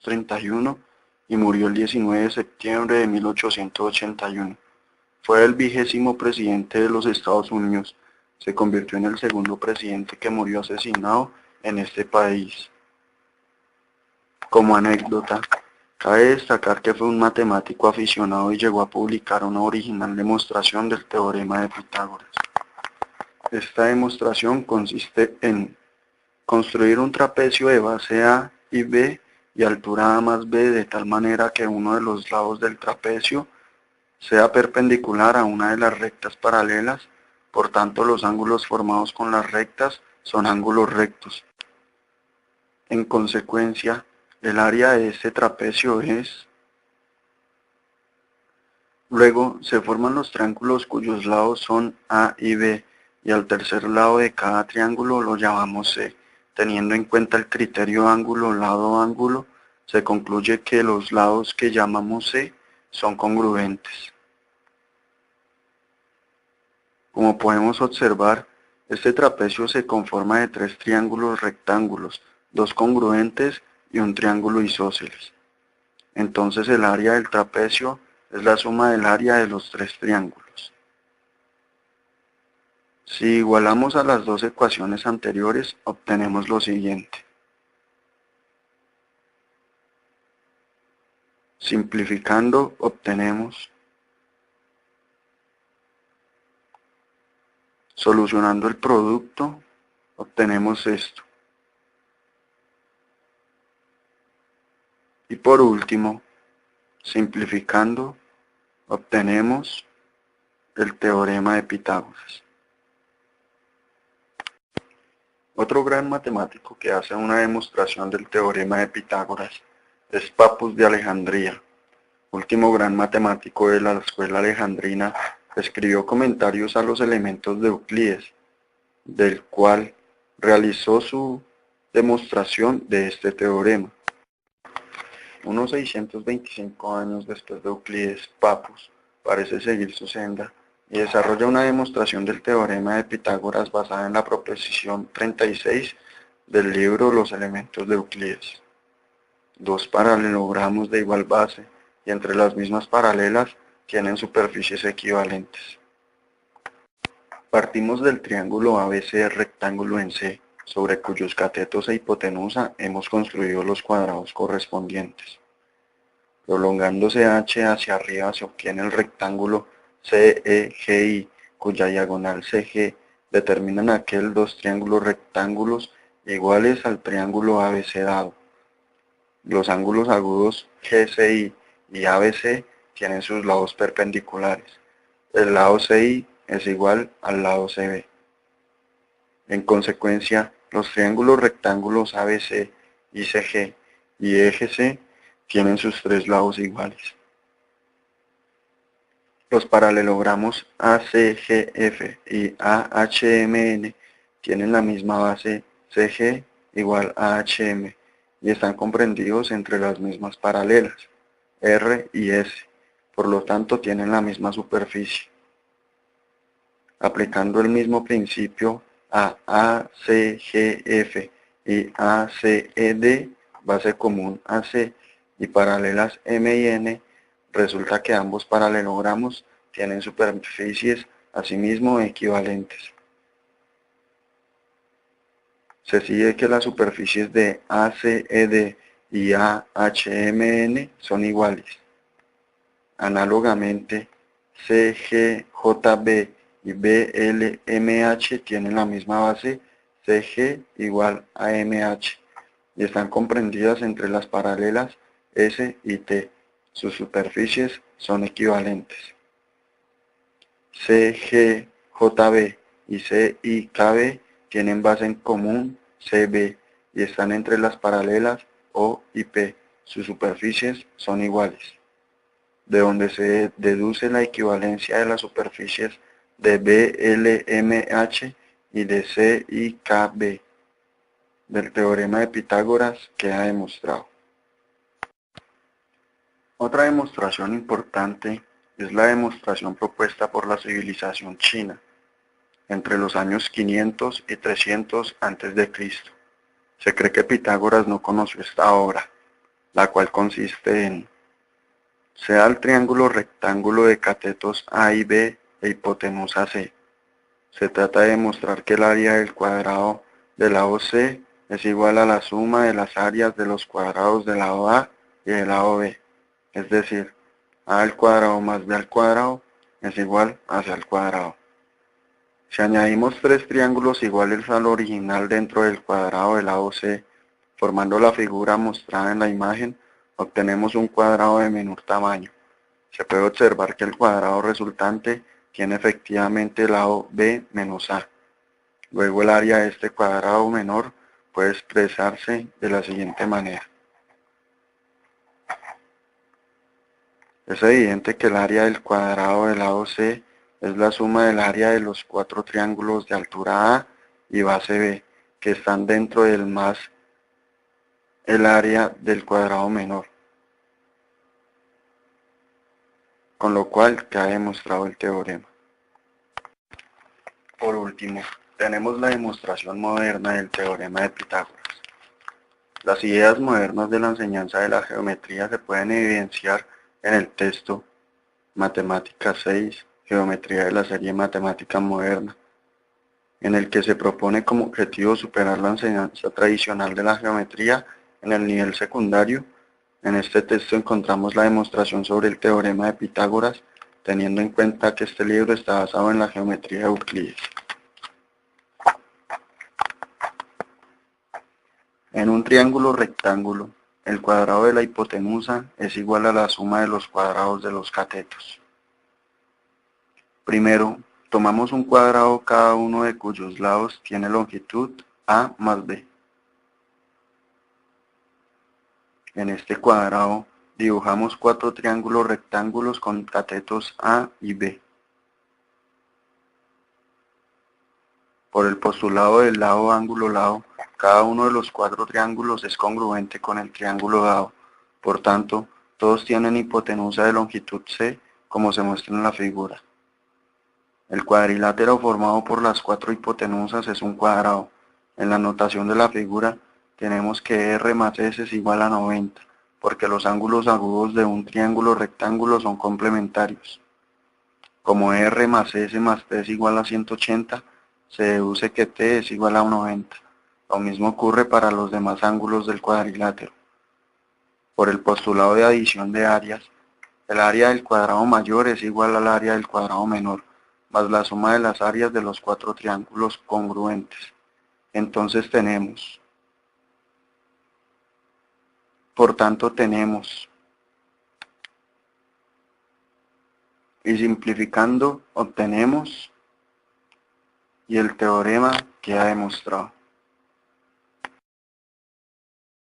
1831 y murió el 19 de septiembre de 1881. Fue el 20º presidente de los Estados Unidos. Se convirtió en el segundo presidente que murió asesinado en este país. Como anécdota, cabe destacar que fue un matemático aficionado y llegó a publicar una original demostración del teorema de Pitágoras. Esta demostración consiste en construir un trapecio de base A y B y altura A más B de tal manera que uno de los lados del trapecio sea perpendicular a una de las rectas paralelas, por tanto los ángulos formados con las rectas son ángulos rectos. En consecuencia, el área de este trapecio es... Luego se forman los triángulos cuyos lados son A y B, y al tercer lado de cada triángulo lo llamamos C. Teniendo en cuenta el criterio ángulo-lado-ángulo, se concluye que los lados que llamamos C son congruentes. Como podemos observar, este trapecio se conforma de 3 triángulos rectángulos, 2 congruentes y un triángulo isósceles. Entonces el área del trapecio es la suma del área de los 3 triángulos. Si igualamos a las 2 ecuaciones anteriores, obtenemos lo siguiente. Simplificando, obtenemos, solucionando el producto, obtenemos esto. Y por último, simplificando, obtenemos el teorema de Pitágoras. Otro gran matemático que hace una demostración del teorema de Pitágoras es Papus de Alejandría. Último gran matemático de la escuela alejandrina, escribió comentarios a los elementos de Euclides, del cual realizó su demostración de este teorema. Unos 625 años después de Euclides, Papus parece seguir su senda y desarrolla una demostración del teorema de Pitágoras basada en la proposición 36 del libro Los elementos de Euclides. 2 paralelogramos de igual base y entre las mismas paralelas tienen superficies equivalentes. Partimos del triángulo ABC rectángulo en C, sobre cuyos catetos e hipotenusa hemos construido los cuadrados correspondientes. Prolongándose H hacia arriba se obtiene el rectángulo CEGI, cuya diagonal CG determinan aquel 2 triángulos rectángulos iguales al triángulo ABC dado. Los ángulos agudos GCI y ABC tienen sus lados perpendiculares. El lado CI es igual al lado CB. En consecuencia, los triángulos rectángulos ABC y CG y eje C tienen sus 3 lados iguales. Los paralelogramos ACGF y AHMN tienen la misma base CG igual a HM y están comprendidos entre las mismas paralelas, R y S, por lo tanto tienen la misma superficie. Aplicando el mismo principio a ACGF y ACED, base común AC, y paralelas M y N, resulta que ambos paralelogramos tienen superficies asimismo equivalentes. Se sigue que las superficies de ACED y AHMN son iguales. Análogamente, CGJB y BLMH tienen la misma base CG igual a MH y están comprendidas entre las paralelas S y T. Sus superficies son equivalentes. CGJB y CIKB tienen base en común CB y están entre las paralelas O y P. Sus superficies son iguales, de donde se deduce la equivalencia de las superficies de BLMH y de CIKB. Del teorema de Pitágoras queda demostrado. Otra demostración importante es la demostración propuesta por la civilización china entre los años 500 y 300 a.C. Se cree que Pitágoras no conoció esta obra. la cual consiste en: sea el triángulo rectángulo de catetos A y B e hipotenusa C. Se trata de demostrar que el área del cuadrado del lado C es igual a la suma de las áreas de los cuadrados del lado A y del lado B. Es decir, A al cuadrado más B al cuadrado es igual a C al cuadrado. Si añadimos tres triángulos iguales al original dentro del cuadrado del lado C, formando la figura mostrada en la imagen, obtenemos un cuadrado de menor tamaño. Se puede observar que el cuadrado resultante tiene efectivamente el lado B menos A. Luego el área de este cuadrado menor puede expresarse de la siguiente manera. Es evidente que el área del cuadrado del lado C es la suma del área de los cuatro triángulos de altura A y base B, que están dentro del más el área del cuadrado menor, con lo cual queda demostrado el teorema. Por último, tenemos la demostración moderna del teorema de Pitágoras. Las ideas modernas de la enseñanza de la geometría se pueden evidenciar en el texto Matemáticas 6, Geometría de la serie Matemática Moderna, en el que se propone como objetivo superar la enseñanza tradicional de la geometría en el nivel secundario. En este texto encontramos la demostración sobre el teorema de Pitágoras, teniendo en cuenta que este libro está basado en la geometría de Euclides. En un triángulo rectángulo, el cuadrado de la hipotenusa es igual a la suma de los cuadrados de los catetos. Primero, tomamos un cuadrado cada uno de cuyos lados tiene longitud A más B. En este cuadrado dibujamos cuatro triángulos rectángulos con catetos A y B. Por el postulado del lado ángulo lado, cada uno de los cuatro triángulos es congruente con el triángulo dado. Por tanto, todos tienen hipotenusa de longitud C, como se muestra en la figura. El cuadrilátero formado por las cuatro hipotenusas es un cuadrado. En la notación de la figura tenemos que R más S es igual a 90, porque los ángulos agudos de un triángulo rectángulo son complementarios. Como R más S más T es igual a 180, se deduce que T es igual a 90. Lo mismo ocurre para los demás ángulos del cuadrilátero. Por el postulado de adición de áreas, el área del cuadrado mayor es igual al área del cuadrado menor, más la suma de las áreas de los cuatro triángulos congruentes. Entonces tenemos, por tanto tenemos, y simplificando obtenemos, y el teorema queda demostrado.